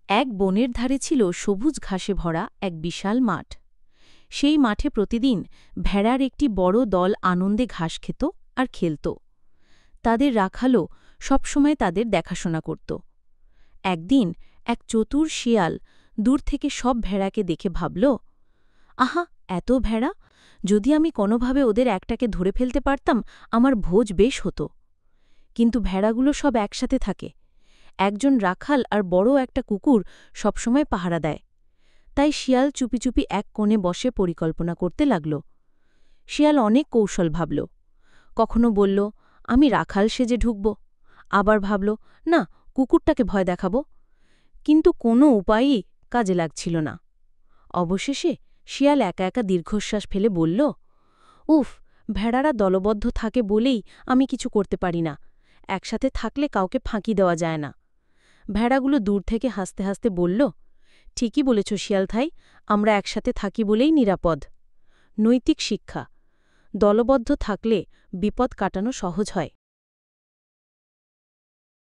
এক বনের ধারে ছিল সবুজ ঘাসে ভরা এক বিশাল মাঠ। সেই মাঠে প্রতিদিন ভেড়ার একটি বড় দল আনন্দে ঘাস খেত আর খেলত। তাদের রাখালও সবসময় তাদের দেখাশোনা করত। একদিন এক চতুর শিয়াল দূর থেকে সব ভেড়াকে দেখে ভাবল, আহা, এত ভেড়া! যদি আমি কোনোভাবে ওদের একটাকে ধরে ফেলতে পারতাম, আমার ভোজ বেশ হতো। কিন্তু ভেড়াগুলো সব একসাথে থাকে। একজন রাখাল আর বড় একটা কুকুর সবসময় পাহারা দেয়। তাই শিয়াল চুপি চুপি এক কোণে বসে পরিকল্পনা করতে লাগল। শিয়াল অনেক কৌশল ভাবল। কখনো বলল, আমি রাখাল সেজে ঢুকব। আবার ভাবল, না, কুকুরটাকে ভয় দেখাব। কিন্তু কোনো উপায়ই কাজে লাগছিল না। অবশেষে শিয়াল একা একা দীর্ঘশ্বাস ফেলে বলল, উফ, ভেড়ারা দলবদ্ধ থাকে বলেই আমি কিছু করতে পারি না। একসাথে থাকলে কাউকে ফাঁকি দেওয়া যায় না। ভেড়াগুলো দূর থেকে হাসতে হাসতে বলল, ঠিকই বলেছ শিয়াল ভাই, আমরা একসাথে থাকি বলেই নিরাপদ। নৈতিক শিক্ষা: দলবদ্ধ থাকলে বিপদ কাটানো সহজ হয়।